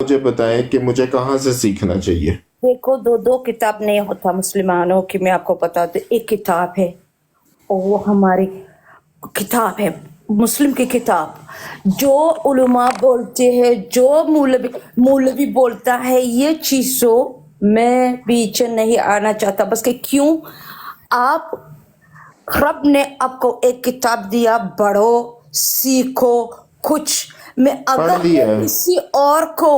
मुझे बताएं कि मुझे कहाँ से सीखना चाहिए। देखो, दो किताब नहीं होता मुसलमानों की, मैं आपको बता दूं, एक किताब है और वो हमारी किताब है, मुस्लिम की किताब, जो उलमा बोलते हैं, जो मौलवी बोलता है, ये चीजों मैं बीच नहीं आना चाहता, बस कि क्यों आप, रब ने आपको एक किताब दिया, पढ़ो, सीखो कुछ। मैं पढ़ अगर लिया मैं है। किसी और को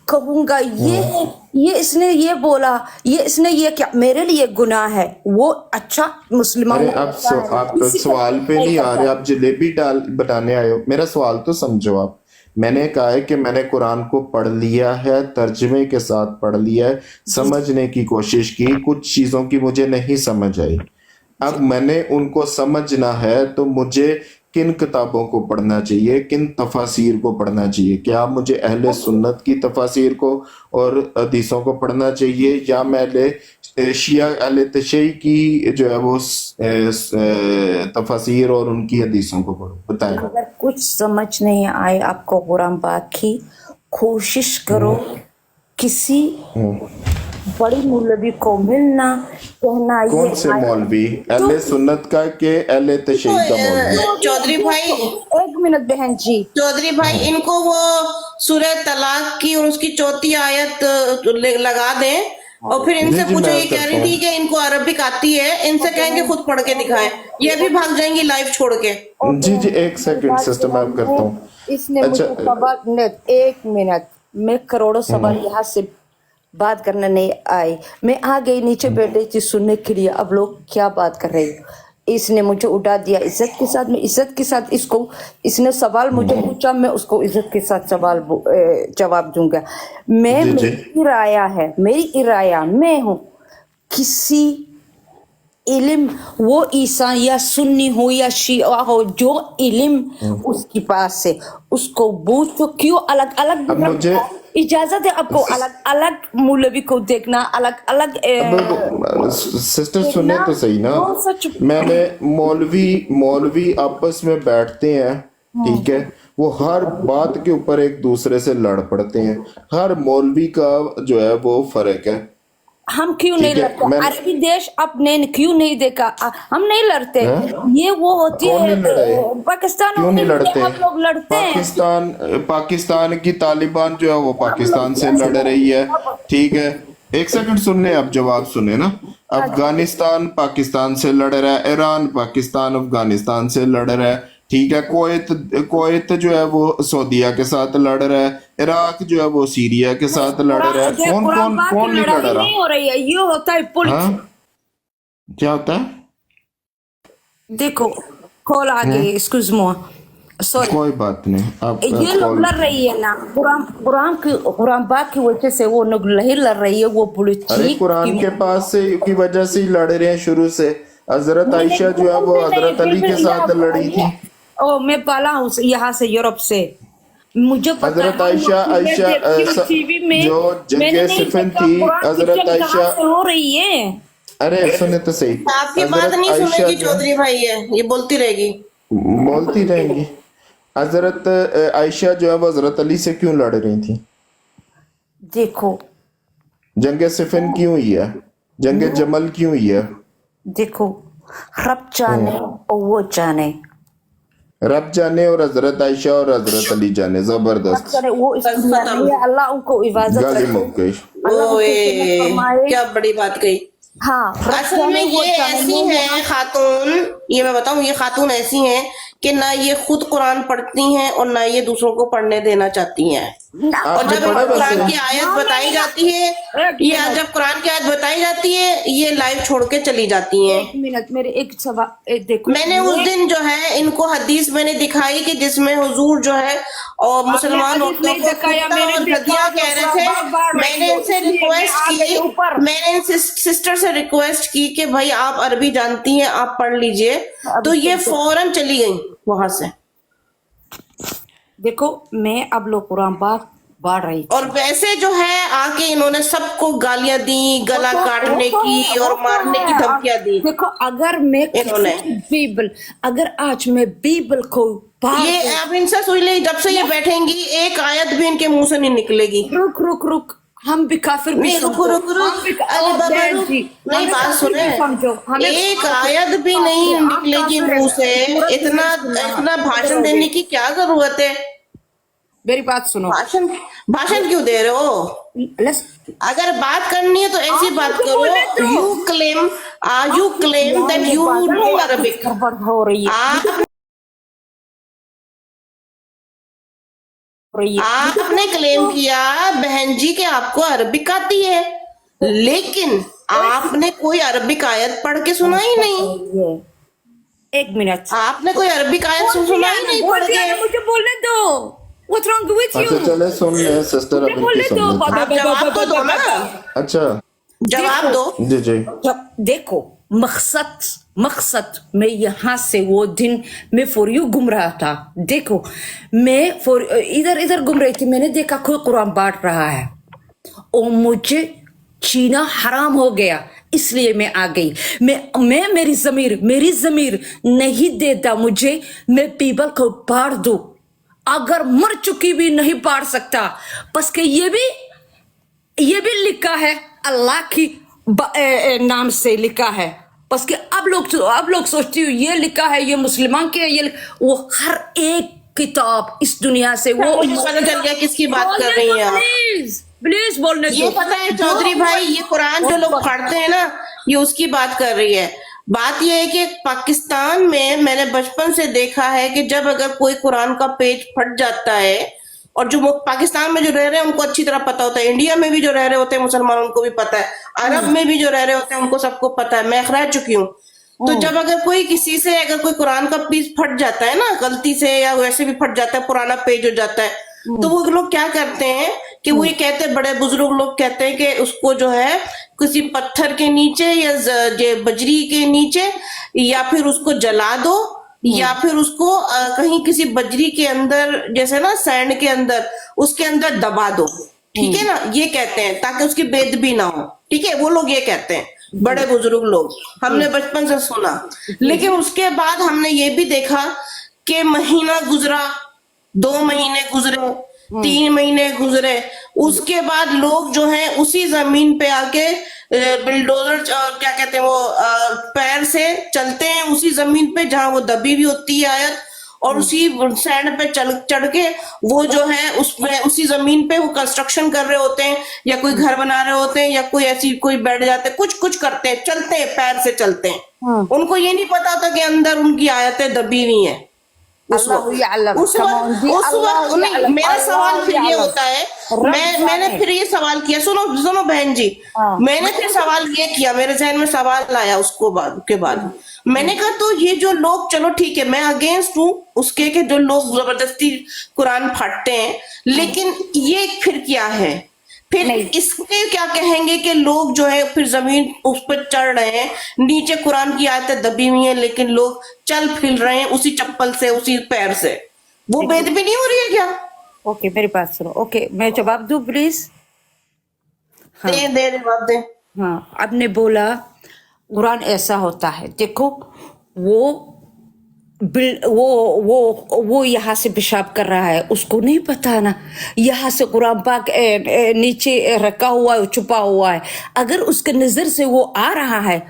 कहूंगा ये इसने ये बोला, ये इसने ये क्या, मेरे लिए गुनाह है, वो अच्छा अरे मुसलमान आप होता है, आप किसी का सवाल पे नहीं नहीं आ रहे, करता। आप जलेबी डाल बनाने आए हो। मेरा सवाल तो समझो आप। मैंने कहा है कि मैंने कुरान को पढ़ लिया है, तर्जमे के साथ पढ़ लिया है, जी समझने की कोशिश की, कुछ चीज़ों की मुझे नहीं समझ आई। अब जी मैंने उनको समझना है तो मुझे किन किताबों को पढ़ना चाहिए, किन तफासिर को पढ़ना चाहिए? क्या आप मुझे अहले सुन्नत की तफासिर को और हदीसों को पढ़ना चाहिए, या मैं शिया अहले तशय्युई की जो है वो तफासिर और उनकी हदीसों को पढ़ूं? बताएं। अगर कुछ समझ नहीं आए आपको कुरान पाक की, कोशिश करो किसी बड़ी मौलवी को मिलना, कहना ये कौन से आया मौलवी? तो अहले सुन्नत का के अहले तशय्युई का मौलवी? चौधरी भाई, एक मिनट बहन जी, चौधरी भाई, इनको वो सूरह तलाक की और उसकी चौथी आयत लगा दें, और फिर जी इनसे जी पूछो, मैं ये कह करता रही थी हूँ। कि इनको अरबिक आती है, इनसे कहेंगे खुद पढ़ के दिखाएं, ये भी भाग जाएंगी लाइव छोड़ के। और जी जी बहन एक मेरी सेकंड बात सिस्टम मैं करता सुनो, हूँ। इसने अच्छा मुझे सवाल मिनट, एक मिनट, मैं करोड़ों सवाल यहाँ से बात करने नहीं आई, मैं आ गई नीचे बैठे थी सुनने के लिए, अब लोग क्या बात कर रहे हैं। इसने मुझे उठा दिया इज्जत के साथ, मैं इज्जत के साथ इसको, इसने सवाल मुझे पूछा, मैं उसको इज्जत के साथ जवाब दूंगा। मैं जी जी मेरी इराया है, मेरी इराया मैं हूँ, किसी इल्म, वो ईसा या सुन्नी हो या शिया हो, जो इल्म उसके पास है उसको बूझ, तो क्यों अलग अलग अब मुझे इजाजत है आपको अलग अलग मौलवी को देखना, अलग अलग अब सिस्टर सुने देखना, तो सही ना। वो सच। मैंने मौलवी मौलवी आपस में बैठते हैं, ठीक है, वो हर बात के ऊपर एक दूसरे से लड़ पड़ते हैं। हर मौलवी का जो है वो फर्क है, हम क्यों नहीं ठीक है। लड़ते? मैं अरबी देश आपने क्यों नहीं देखा? हम नहीं लड़ते, हैं? ये वो होती कौन है नहीं लड़े? पाकिस्तान क्यों और नहीं इंडिया, लड़ते? आप लोग लड़ते हैं। पाकिस्तान की तालिबान जो है वो हम लोग पाकिस्तान से कैसे लड़ रही है, लड़ते? ठीक है। एक सेकंड सुनने, आप जवाब सुने ना। अफगानिस्तान पाकिस्तान से लड़ रहा है, ईरान पाकिस्तान अफगानिस्तान से लड़ रहा है, ठीक है। कुवैत जो है वो सऊदीया के साथ लड़ रहा है, इराक जो है वो सीरिया के साथ लड़ रहा है। कौन कुरान कौन पाक की कौन नहीं लड़ लड़ाई रहा? नहीं हो रही है, ये होता है पुलिस। हाँ, क्या होता है? देखो, कॉल आ गई, एक्सक्यूज मो, सॉरी। कोई बात नहीं, आपका ये लोग कॉल। लड़ रही है ना, कुरान पाक की वजह से वो लोग नहीं लड़ रही है, वो पुलिस अरे ठीक कुरान के पास से की वजह से ही लड़ रहे हैं शुरू से। हजरत आयशा जो है वो हजरत अली के साथ लड़ी थी। ओ, मैं पाला हूँ यहाँ से, यूरोप से, मुझे पता हजरत है। आयशा आयशा टीवी में जो मैंने जंगे नहीं सिफिन देखा, थी, कुरान की हजरत जंग कहाँ आयशा। से हो रही है? अरे सुने तो सही। आपकी बात हजरत नहीं आयशा सुनेगी जो चौधरी भाई, है ये बोलती रहेगी। बोलती रहेंगी। हजरत आयशा जो है वो हजरत अली से क्यों लड़ रही थी? देखो जंगे सिफिन क्यों हुई है? जंगे जमल क्यों हुई है? देखो, रब जाने और वो जाने, रब जाने और हजरत आयशा और हजरत अली जाने। रब जबरदस्त, जाने, वो इस बस दुनिया खत्म। नहीं है, अल्लाह उनको इबादत गाली रखे, मुक गई। अल्लाह उनको ओए, जन्नत फरमाए। क्या बड़ी बात कही। हाँ, रब असल में जाने वो ये जाने, ऐसी मैं हैं खातून, ये मैं बताऊं, ये खातून ऐसी हैं कि ना ये खुद कुरान पढ़ती हैं और ना ये दूसरों को पढ़ने देना चाहती हैं। और आपने जब पढ़ा इनको वैसे? कुरान की आयत बताई जाती है, ये जब कुरान की आयत बताई जाती है, ये लाइव छोड़ के चली जाती हैं। एक मिनट, मेरे एक सवाल, देखो, मैंने उस दिन जो है इनको हदीस मैंने दिखाई कि जिसमें हुजूर जो है और मुसलमान हदीस औरतों नहीं को दिखाया, कुत्ता मैंने और देखा गधिया जो कह रहे थे। बार बार रही मैंने है, इनसे इसलिए मैं रिक्वेस्ट आ गई की, ऊपर। मैंने इन सिस्टर से रिक्वेस्ट की कि भाई आप अरबी जानती हैं, आप पढ़ लीजिए, तो ये फौरन चली गई वहां से। देखो, मैं अब लोग कुरान पाक बाढ़ रही थी। और वैसे जो है आके इन्होंने सबको गालियां दी, गला काटने की और मारने की धमकियां दी देखो, अगर मैं इन्होंने। बीबल, अगर आज मैं बीबल को बाहर ये से- आप इनसे सुन ले, जब से ये बैठेंगी एक आयत भी इनके मुंह से नहीं निकलेगी। रुक रुक रुक, हम भी काफिर भी नहीं, रुको समझो, रुको रुको, हम भी अरे बाबा बहन रुक, जी, नहीं हमें बात काफिर सुने, भी समझो, हमें एक आयत भी नहीं आप निकलेगी काफिर मुंह हैं। से, सूरत इतना सुनना, इतना भाषण करोगे। देने की क्या जरूरत है? मेरी बात सुनो, भाषण भाषण क्यों दे रहे हो? लेट्स अगर बात करनी है तो ऐसी आप बात मुझे करो। बोलने दो। You claim that you know Arabic. गड़बड़ हो रही है, आपने क्लेम किया बहन जी कि आपको अरबिक आती है, लेकिन आपने कोई अरबिक आयत पढ़ के सुना ही नहीं। ये एक मिनट, आपने कोई अरबिक आयत सुना ही नहीं बोल पढ़ दिया के। ना, मुझे बोलने दो। What's wrong with you? अच्छा चले सुन ले सिस्टर, मुझे अब बोलने इनकी दो, सुन ले। आप जवाब तो दो ना, अच्छा जवाब दो। जी जी देखो, मकसद मैं यहाँ से वो दिन मैं फॉर यू घूम रहा था। देखो, मैं फॉर इधर घूम रही थी, मैंने देखा कोई कुरान बांट रहा है और मुझे छीना हराम हो गया, इसलिए मैं आ गई। मैं मेरी जमीर नहीं देता मुझे, मैं पीपल को बांट दूं, अगर मर चुकी भी नहीं बांट सकता, बस के ये भी लिखा है अल्लाह की नाम से लिखा है। बस के अब लोग सोचती हूँ ये लिखा है, ये मुसलमान के है, ये वो हर एक किताब इस दुनिया से वो मुझे पता चल गया किसकी बात कर रही हैं आप। प्लीज बोलने ये दो। पता है चौधरी भाई, ये कुरान जो लोग पढ़ते हैं ना, ये उसकी बात कर रही है। बात ये है कि पाकिस्तान में मैंने बचपन से देखा है कि जब अगर कोई कुरान का पेज फट जाता है, और जो पाकिस्तान में जो रह रहे हैं उनको अच्छी तरह पता होता है, इंडिया में भी जो रह रहे होते हैं मुसलमान उनको भी पता है, अरब में भी जो रह रहे होते हैं उनको सबको पता है, मैं रह चुकी हूँ। तो जब अगर कोई किसी से अगर कोई कुरान का पेज फट जाता है ना गलती से, या वैसे भी फट जाता है, पुराना पेज हो जाता है, तो वो लोग क्या करते हैं कि वो ये कहते हैं, बड़े बुजुर्ग लोग कहते हैं कि उसको जो है किसी पत्थर के नीचे या बजरी के नीचे, या फिर उसको जला दो, या फिर उसको कहीं किसी बजरी के अंदर, जैसे ना सैंड के अंदर, उसके अंदर दबा दो, ठीक है ना, ये कहते हैं ताकि उसकी बेदबी ना हो। ठीक है, वो लोग ये कहते हैं, बड़े बुजुर्ग लोग, हमने बचपन से सुना। लेकिन उसके बाद हमने ये भी देखा कि महीना गुजरा, 2 महीने गुजरे, 3 महीने गुजरे, उसके बाद लोग जो हैं उसी जमीन पे आके बिल्डोजर, क्या कहते हैं वो, पैर से चलते हैं उसी जमीन पे जहां वो दबी हुई होती है आयत, और उसी सैंड पे चढ़ के वो जो है उसमें उसी जमीन पे वो कंस्ट्रक्शन कर रहे होते हैं, या कोई घर बना रहे होते हैं, या कोई ऐसी कोई बैठ जाते हैं, कुछ करते हैं, चलते हैं, पैर से चलते हैं। उनको ये नहीं पता होता कि अंदर उनकी आयतें दबी हुई हैं। उस वक्त नहीं, मेरा सवाल फिर ये होता है, मैंने फिर ये सवाल किया, सुनो बहन जी, मैंने फिर सवाल ये किया, मेरे जहन में सवाल आया के बाद मैंने कहा तो ये जो लोग, चलो ठीक है, मैं अगेंस्ट हूँ उसके कि जो लोग जबरदस्ती कुरान फाड़ते हैं, लेकिन ये फिर क्या है, फिर इसके क्या कहेंगे कि लोग जो है फिर जमीन उस पर चढ़ रहे हैं, नीचे कुरान की आयतें दबी हुई हैं, लेकिन लोग चल फिर रहे हैं उसी चप्पल से, उसी पैर से, वो बेदबी नहीं हो रही है क्या? ओके, मेरी बात सुनो। ओके, मैं जवाब दूं प्लीज? हाँ। दे जवाब दे। हाँ, आपने बोला कुरान ऐसा होता है, देखो वो यहाँ से पेशाब कर रहा है, उसको नहीं पता ना, यहाँ से कुरान पाक नीचे रखा हुआ है, छुपा हुआ है, अगर उसके नजर से वो आ रहा है,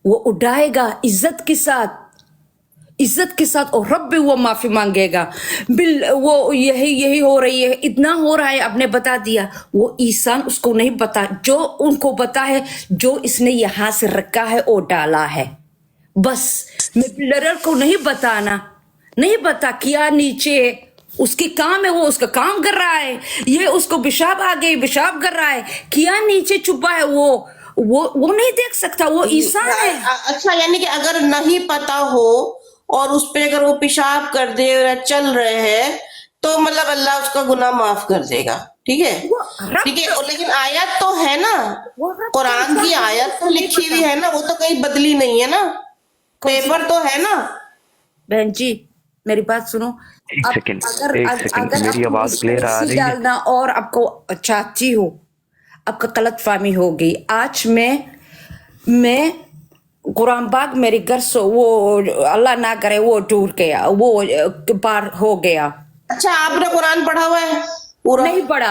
वो उड़ाएगा इज्जत के साथ और रब भी वो माफी मांगेगा। वो यही हो रही है, इतना हो रहा है, आपने बता दिया। वो ईसान उसको नहीं पता, जो उनको पता है जो इसने यहाँ से रखा है और डाला है, बस। मैं बिल्डर को नहीं पता क्या नीचे उसके काम है, वो उसका काम कर रहा है, ये उसको पेशाब आ गई, पेशाब कर रहा है, क्या नीचे छुपा है वो नहीं देख सकता, वो ईसान है। अच्छा, यानी कि अगर नहीं पता हो और उस पे अगर वो पेशाब कर दे या चल रहे हैं, तो मतलब अल्लाह उसका गुनाह माफ कर देगा, ठीक है, ठीक है। लेकिन आयत तो है ना, कुरान की आयत तो लिखी हुई है ना, वो तो कहीं बदली नहीं है ना, पेपर तो है ना। बहन जी मेरी बात सुनो, एक सेकंड मेरी आवाज क्लियर आ रही है? डालना और आपको चाहती हो, आपका गलत फहमी हो गई। आज मैं कुरान बाग मेरे घर से वो अल्लाह ना करे वो टूट गया, वो बार हो गया। अच्छा, आपने कुरान पढ़ा हुआ है पूरा?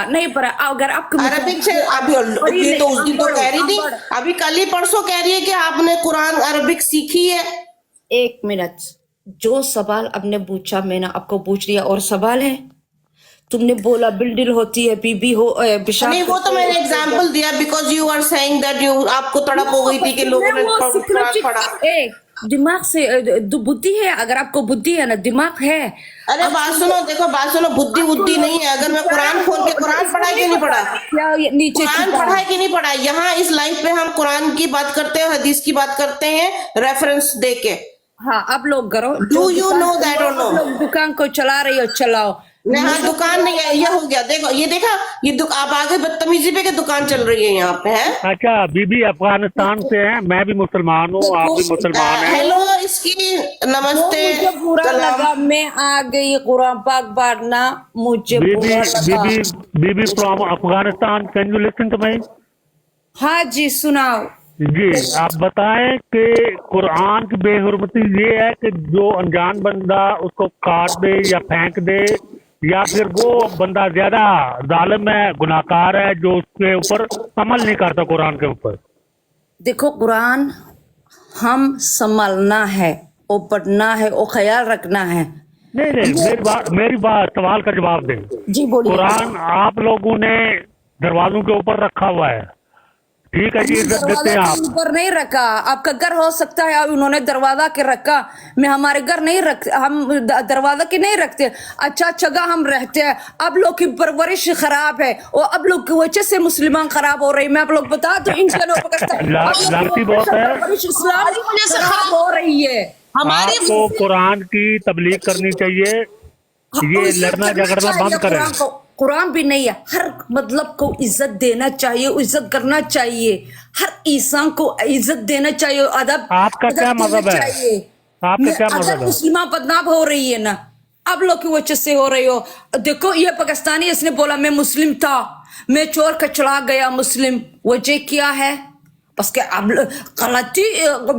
नहीं पढ़ा। अगर आपको अरबिक से अभी ये तो उस दिन तो कह रही थी, अभी कल ही परसों कह रही है कि आपने कुरान अरबिक सीखी है। 1 मिनट, जो सवाल आपने पूछा मैंने आपको पूछ लिया, और सवाल है? तुमने बोला बिल्डिल होती है, बीबी हो पेशाब नहीं, वो तो मैंने एग्जांपल दिया because you are saying that you, आपको तड़प हो गई थी कि लोगों ने कुरान पढ़ा। दिमाग से बुद्धि है, अगर आपको बुद्धि है ना, दिमाग है। अरे बात सुनो, देखो बात सुनो, बुद्धि नहीं है। अगर मैं कुरान खोल के कुरान पढ़ा कि नहीं पढ़ा, क्या नीचे कुरान पढ़ा है कि नहीं पढ़ा? यहाँ इस लाइफ पे हम कुरान की बात करते हैं, हदीस की बात करते हैं रेफरेंस दे के। हाँ, आप लोग करो। डू यू नो दैट और नो? दुकान को चला रही हो, चलाओ। हाँ, दुकान नहीं है, ये हो गया। देखो ये देखा, ये आप आगे बदतमीजी पे के दुकान चल रही है यहाँ पे, है। अच्छा, बीबी अफगानिस्तान से हैं, मैं भी मुसलमान हूँ, आप भी मुसलमान हैं। हेलो, इसकी नमस्ते। मुझे बुरा लगा, मैं आ गई कुरान पाक पढ़ना, मुझे बुरा लगा। Bibi from Afghanistan, can you listen to me? हाँ जी, सुनाओ जी, आप बताएं कि कुरान की बेहुरमती ये है कि जो अनजान बंदा उसको काट दे या फेंक दे, या फिर वो बंदा ज्यादा जालिम है, गुनाहगार है, जो उसके ऊपर अमल नहीं करता कुरान के ऊपर। देखो, कुरान हम संभालना है, वो पढ़ना है, वो ख्याल रखना है। नहीं, मेरी बात सवाल का जवाब दें। जी बोलिए। कुरान आप लोगों ने दरवाजों के ऊपर रखा हुआ है, ठीक है जी, इज्जत देते हैं आप। ऊपर नहीं रखा, आपका घर हो सकता है उन्होंने दरवाजा के रखा, मैं हमारे घर नहीं रख, हम दरवाजा के नहीं रखते। अच्छा जगह हम रहते हैं। अब लोग की परवरिश खराब है, और अब लोग की वजह से मुसलमान खराब हो रही है। मैं आप लोग बता दूं, इंडियन और लगती बहुत है, इस्लाम की वजह से खराब हो रही है। आपको कुरान की तबलीग करनी चाहिए, ये लड़ना झगड़ना बंद करें। कुरान भी नहीं है, हर मतलब को इज्जत देना चाहिए, इज्जत करना चाहिए, हर इंसान को इज्जत देना चाहिए, अदब। आपका क्या मजहब है? आपका क्या मजहब है? मुस्लिमान बदनाम हो रही है ना, अब लोग की वजह से हो रही हो। देखो, ये पाकिस्तानी, इसने बोला मैं मुस्लिम था, मैं चोर का चला गया मुस्लिम। वजह क्या है? बस के अब गलती,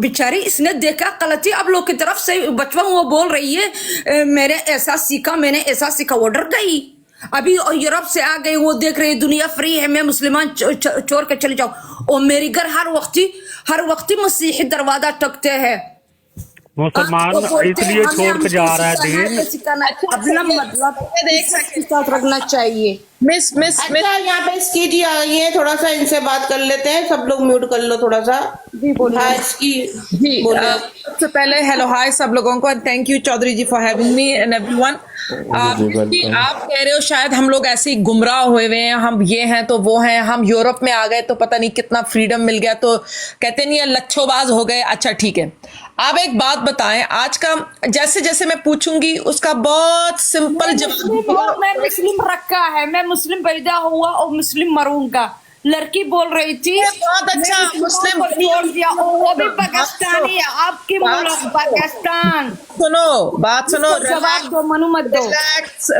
बेचारी इसने देखा गलती अब लोग की तरफ से, बचपन वो बोल रही है मैंने ऐसा सीखा, वो डर गई। अभी यूरोप से आ गई, वो देख रही दुनिया फ्री है, मैं मुसलमान चोर के चले जाऊं। और मेरी घर हर वक्त मसीही दरवाजा टकते हैं। मुसलमान इसलिए छोड़ के जा रहा है दीन। अपना मतलब साथ रखना चाहिए। मिस अच्छा, यहाँ पे इसकी जी आ गई है, थोड़ा सा इनसे बात कर लेते हैं। सब लोग म्यूट कर लो थोड़ा सा। जी बोलिए। हाँ, इसकी जी, सबसे पहले हेलो हाय सब लोगों को, thank you Chaudhary ji for having me and everyone. आप कह रहे हो शायद हम लोग ऐसे ही गुमराह हुए हुए हैं, हम ये हैं तो वो हैं, हम यूरोप में आ गए तो पता नहीं कितना फ्रीडम मिल गया, तो कहते नहीं है लच्छोबाज हो गए। अच्छा ठीक है, आप एक बात बताएं, आज का जैसे जैसे मैं पूछूंगी उसका बहुत सिंपल जवाब। मैं मुस्लिम रखा है, मैं मुस्लिम पैदा हुआ और मुस्लिम मरूंगा। लड़की बोल रही थी बहुत अच्छा, मुस्लिम छोड़ दिया, वो भी पाकिस्तानी है, आपकी मुल्क पाकिस्तान। सुनो बात सुनो, जवाब दो, मनु मत दो।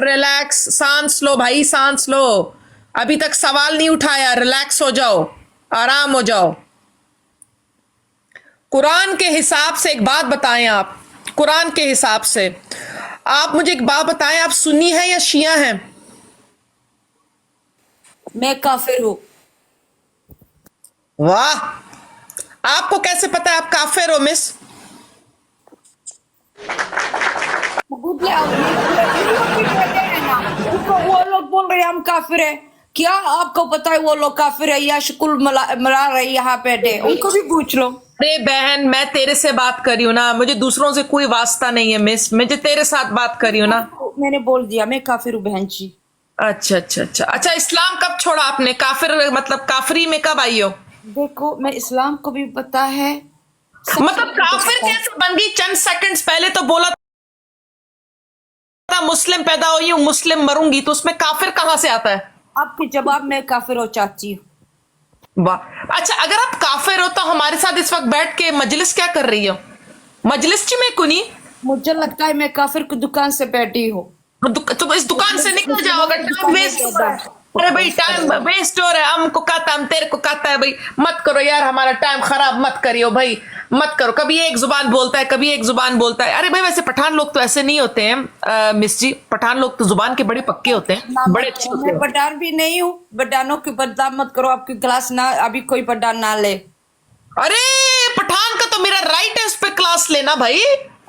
रिलैक्स, सांस लो भाई, सांस लो। अभी तक सवाल नहीं उठाया, रिलैक्स हो जाओ, आराम हो जाओ। कुरान के हिसाब से एक बात बताएं आप, कुरान के हिसाब से आप मुझे एक बात बताएं, आप सुन्नी हैं या शिया हैं? मैं काफिर हूँ। वाह, आपको कैसे पता है आप काफिर हो मिस? वो लोग बोल रहे हैं हम काफिर है, क्या आपको पता है वो लोग काफिर है या शुकुल मरा रहे यहाँ पे? उनको भी पूछ लो। अरे बहन, मैं तेरे से बात कर रही हूँ ना, मुझे दूसरों से कोई वास्ता नहीं है मिस, मुझे तेरे साथ बात कर रही हूँ ना। मैंने बोल दिया मैं काफिर हूँ बहन जी। अच्छा अच्छा अच्छा अच्छा, इस्लाम कब छोड़ा आपने? काफिर मतलब काफरी में कब आई हो? देखो, मैं इस्लाम को भी पता है। मतलब काफिर कैसे बन गई? चंद सेकंड्स पहले तो बोला था मुस्लिम पैदा हुई हूँ, मुस्लिम मरूंगी, तो उसमें काफिर कहाँ से आता है? आपके जवाब में काफिर हो चाची हूँ। वाह, अच्छा अगर आप काफिर हो तो हमारे साथ इस वक्त बैठ के मजलिस क्या कर रही हो? मजलिस में कुनी? मुझे लगता है मैं काफिर की दुकान से बैठी हूँ। तो इस दुकान से निकल जाओ, अगर टाइम वेस्ट हो रहा है। अरे भाई टाइम वेस्ट हो रहा है, हमको कहता, हम तेरे को कहता है भाई मत करो यार, हमारा टाइम खराब मत करियो भाई, मत करो, कभी एक जुबान बोलता है, कभी एक जुबान बोलता है। अरे भाई वैसे पठान लोग तो ऐसे नहीं होते हैं मिस जी, पठान लोग तो जुबान के बड़े पक्के होते हैं, बड़े अच्छे होते मैं हैं। पठान भी नहीं हूँ, पठानों की बदनाम मत करो, आपकी क्लास ना अभी कोई पठान ना ले। अरे पठान का तो मेरा राइट है इस पे क्लास लेना भाई,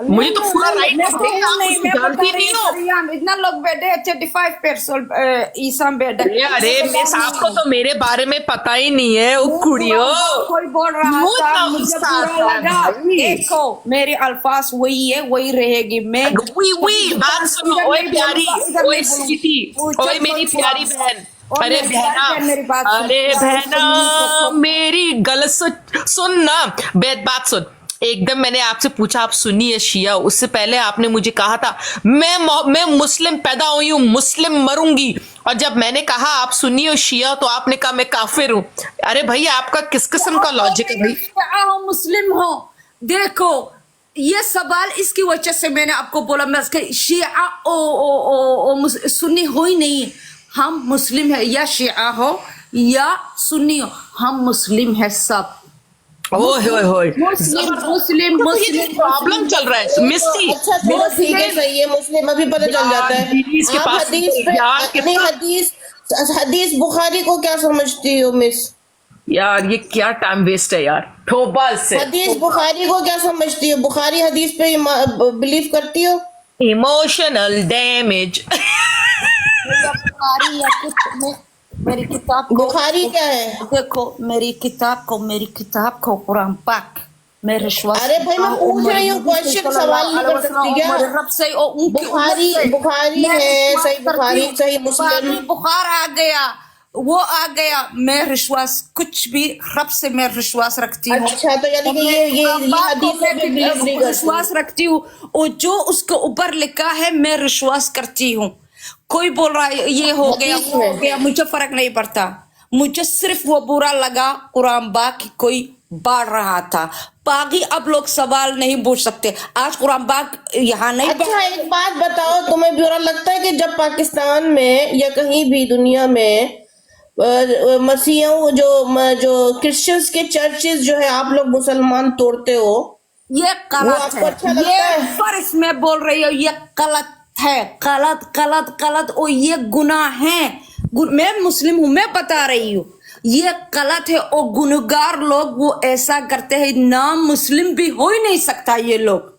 मुझे तो पूरा राइट है, आप उसको जानती नहीं हो। इतना लोग बैठे हैं 35% ईसा बैठे। अरे मिस आपको तो मेरे बारे में पता ही नहीं है, ओ कुड़ियो। कोई बोल रहा मुंह था, ना मुझे गुस्सा बुरा आता है लगा। भाई। देखो मेरे अल्फाज वही है, वही रहेगी। मैं वही बात सुनो, ओए प्यारी, ओए स्वीटी, ओए मेरी प्यारी बहन, अरे बहना, अरे बहना मेरी गल सुन ना, बात सुन। एकदम मैंने आपसे पूछा आप सुन्नी या शिया, उससे पहले आपने मुझे कहा था मैं मुस्लिम पैदा हुई हूँ, मुस्लिम मरूंगी, और जब मैंने कहा आप सुन्नी और शिया तो आपने कहा मैं काफिर हूँ। अरे भाई आपका किस किस्म का लॉजिक है भाई? हो मुस्लिम हो, देखो ये सवाल इसकी वजह से मैंने आपको बोला, मैं शिया सुन्नी हो ही नहीं, हम मुस्लिम है, या शिया हो या सुन्नी हो, हम मुस्लिम है सब। मुस्लिम मुस्लिम मुस्लिम प्रॉब्लम चल रहा है मिस्टी। अच्छा चलो ठीक है, सही है, मुस्लिम अभी पता चल जाता है। हदीस के आप पास हदीस पे यार अपनी हदीस बुखारी को क्या समझती हो मिस? यार ये क्या टाइम वेस्ट है यार, ठोबा से। हदीस बुखारी को क्या समझती हो? बुखारी हदीस पे बिलीव करती हो? Emotional damage. बुखारी या कुछ मेरी किताब बुखारी क्या है? देखो मेरी किताब को कुरान पाक मैं विश्वास। अरे भाई मैं पूछ रही हूँ, क्वेश्चन सवाल नहीं कर सकती क्या? रब से बुखारी है, सही बुखारी, सही मुस्लिम। बुखार आ गया, वो आ गया, मैं विश्वास कुछ भी रब से मैं विश्वास रखती हूँ। अच्छा तो यानी कि ये हदीस पे बिलीव नहीं करती। विश्वास रखती हूँ, और जो उसके ऊपर लिखा है मैं विश्वास करती हूँ। कोई बोल रहा है ये हो गया वो हो गया, मुझे फर्क नहीं पड़ता, मुझे सिर्फ वो बुरा लगा कुरान बाग की कोई बाढ़ रहा था। बाकी अब लोग सवाल नहीं पूछ सकते, आज कुरान बाग यहाँ नहीं। अच्छा एक बात बताओ, तुम्हें बुरा लगता है कि जब पाकिस्तान में या कहीं भी दुनिया में मसीहों जो क्रिश्चियंस के चर्चेस जो है आप लोग मुसलमान तोड़ते हो, ये वो गलत आपको है, अच्छा लगता ये है? फर्ज में बोल रही हूँ, ये गलत है, गलत और ये गुनाह है। मैं मुस्लिम हूँ, मैं बता रही हूँ ये गलत है, और गुनहगार लोग वो ऐसा करते हैं, नाम मुस्लिम भी हो ही नहीं सकता ये लोग,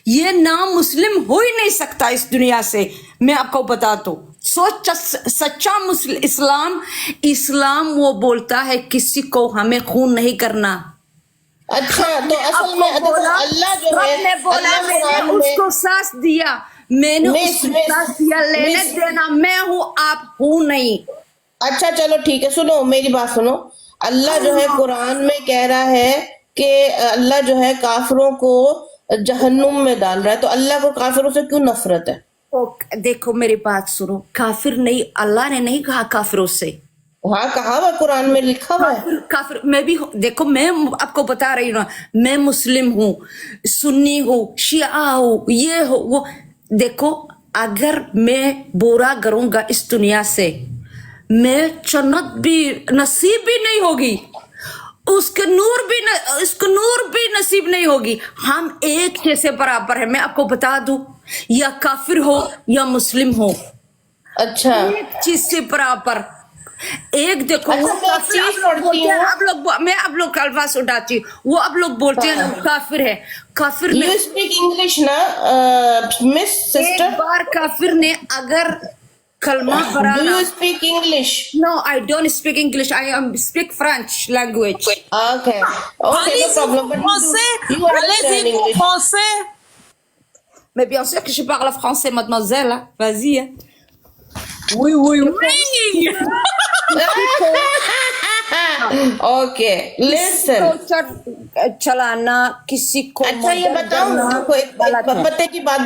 ये नाम मुस्लिम हो ही नहीं सकता इस दुनिया से। मैं आपको बता दूं, सच्चा मुस्लिम इस्लाम वो बोलता है किसी को हमें खून नहीं करना। अच्छा तो असल में अल्लाह जो है, ने बोला मैंने उसको सांस दिया, मैंने उसको सांस दिया, लेने देना मैं हूँ, आप हूँ नहीं। अच्छा चलो ठीक है, सुनो मेरी बात सुनो। अल्लाह जो है कुरान में कह रहा है कि अल्लाह जो है काफिरों को जहन्नुम में डाल रहा है, तो अल्लाह को काफिरों से क्यों नफरत है? देखो मेरी बात सुनो, काफिर नहीं, अल्लाह ने नहीं कहा काफिरों से। हाँ कहा हुआ कुरान में लिखा हुआ है। काफिर मैं भी देखो, मैं आपको बता रही हूँ, मैं मुस्लिम हूँ, सुन्नी हूँ, शिया हूँ, ये हो वो। देखो अगर मैं बुरा करूंगा इस दुनिया से, मैं जन्नत भी नसीब भी नहीं होगी, उसके नूर भी नसीब नहीं होगी। हम एक जैसे बराबर है, मैं आपको बता दूं, या काफिर हो या मुस्लिम हो, अच्छा एक चीज से बराबर। एक देखो अच्छा, वो मैं काफिर चीज आप लोग बोलते हैं, पढ़ती आप लोग मैं आप लोग का अल्फाज उठाती हूँ, वो आप लोग बोलते हैं वो काफिर है, काफिर ने यू स्पीक इंग्लिश ना मिस एक सिस्टर? बार काफिर ने अगर कलमा पढ़ा डू ना, you speak English? no I don't speak English, I am speak French language. Okay, no problem. But you understand English. Mais bien sûr que je parle français, mademoiselle, hein. Vas-y, hein. Oui. Okay, listen. चलाना किसी को अच्छा ये बताओ, आपको एक पते की बात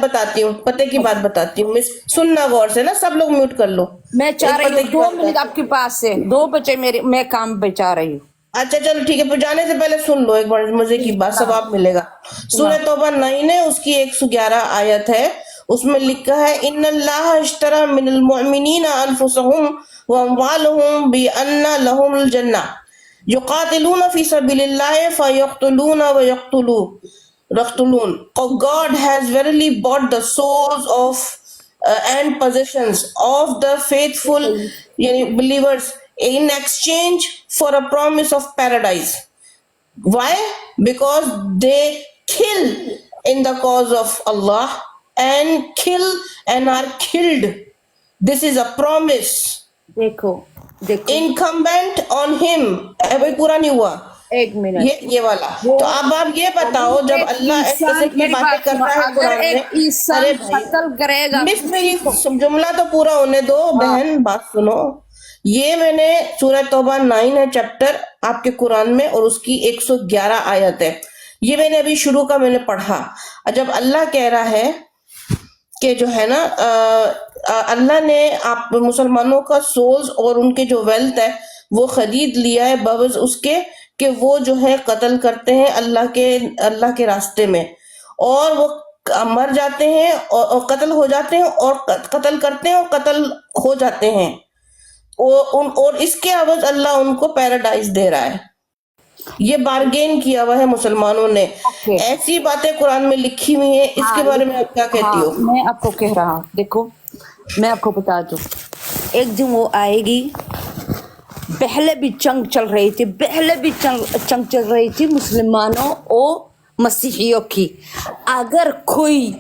बताती हूँ मिस, सुनना गौर से ना, सब लोग म्यूट कर लो। मैं चाह एक रही पते हूँ की 2 बात मिनट आपके पास से, 2 बजे मैं काम पे जा रही हूँ। अच्छा चलो ठीक है, पर जाने से पहले सुन लो एक बार मजे की बात, सवाब मिलेगा। सूरह तौबा 9 है, उसकी 111 आयत है, उसमें लिखा है इन्नल्लाह इश्तरा मिनल मुअमिनीना अनफुसहुम व अमवालहुम बिअन्ना लहुमुल जन्नह। युकातिलून फी सबिलिल्लाह फयक्तुलून व यक्तुलून. Oh, God has verily bought the souls of and possessions of the faithful believers in exchange for a promise of paradise. Why? Because they kill in the cause of Allah and kill and are killed. This is a promise देखो देखो incumbent on him. अभी पूरा नहीं हुआ एक minute. ये वाला. तो अब आप ये बताओ, जब अल्लाह इस तरह की मेरी बातें बात सुनो, करता है अगर कुरान में, एक इंसान अरे भाई कत्ल करेगा, मिस मेरी जुमला तो पूरा होने दो बहन, बात सुनो. ये मैंने सूरह तौबा 9 है चैप्टर आपके कुरान में, और उसकी 111 आयत है. ये मैंने अभी शुरू का मैंने पढ़ा. जब अल्लाह कह रहा है कि जो है ना अल्लाह ने आप मुसलमानों का सोल्स और उनके जो वेल्थ है वो खरीद लिया है बवज उसके कि वो जो है कत्ल करते हैं अल्लाह के रास्ते में, और वो मर जाते हैं और कत्ल हो जाते हैं, और कत्ल करते हैं और कत्ल हो जाते हैं, और इसके अवज अल्लाह उनको पैराडाइज दे रहा है. ये बार्गेन किया हुआ है मुसलमानों ने. ऐसी बातें कुरान में लिखी हुई है. इसके बारे में आप क्या कहती हो? मैं आपको कह रहा हूँ, देखो मैं आपको बता दूं, एक दिन वो आएगी. पहले भी जंग चल रही थी, जंग चल रही थी मुसलमानों और मसीहियों की. अगर कोई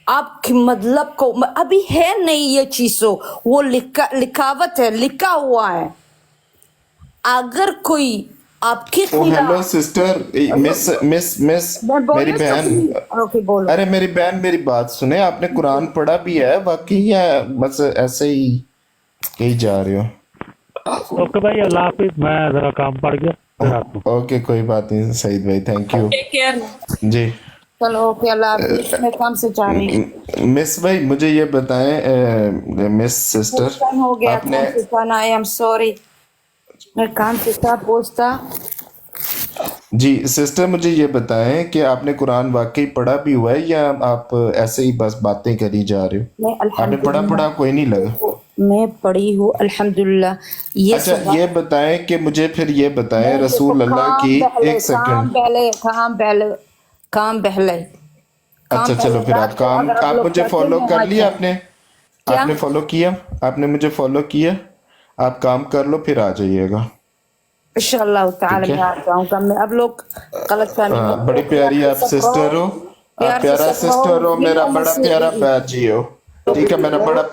आपकी मतलब को अभी है नहीं ये चीजों, वो लिखावत है, लिखा हुआ है. अगर कोई आपकी हेलो सिस्टर, मिस मेरी बहन, ओके बोलो. अरे मेरी बहन मेरी बात सुने. आपने कुरान पढ़ा भी है वाकई, या बस ऐसे ही कहीं जा रहे हो? ओके भाई, अल्लाह हाफिज, मैं जरा काम पड़ गया. ओके कोई बात नहीं सईद भाई, थैंक यू टेक केयर. जी. चलो ओके, अल्लाह हाफिज, मैं काम से जा रही हूँ. मिस भाई मुझे ये बताएं, मिस सिस्टर, हो गया आपने काम से जाना. आई एम सॉरी, मैं काम से था पहुंचता. जी सिस्टर मुझे ये बताएं कि आपने कुरान वाकई पढ़ा भी हुआ है, या आप ऐसे ही बस बातें करी जा रहे हो? मैं आपने पढ़ा कोई नहीं लगा? मैं पढ़ी हूँ अल्हम्दुलिल्लाह. ये अच्छा ये बताएं कि मुझे फिर ये बताएं रसूल अल्लाह की, एक सेकंड. काम पहले. अच्छा चलो फिर आप काम, आप मुझे फॉलो कर लिया आपने? आपने फॉलो किया? आपने मुझे फॉलो किया? आप काम कर लो फिर आ जाइएगा इंशाअल्लाह ताला. मैं आ जाऊंगा. मैं अब लोग गलत फहमी. बड़ी प्यारी आप सिस्टर हो, आप प्यारा सिस्टर हो, मेरा बड़ा प्यारा बाजी हो. ठीक है, मेरा बड़ा प्यारा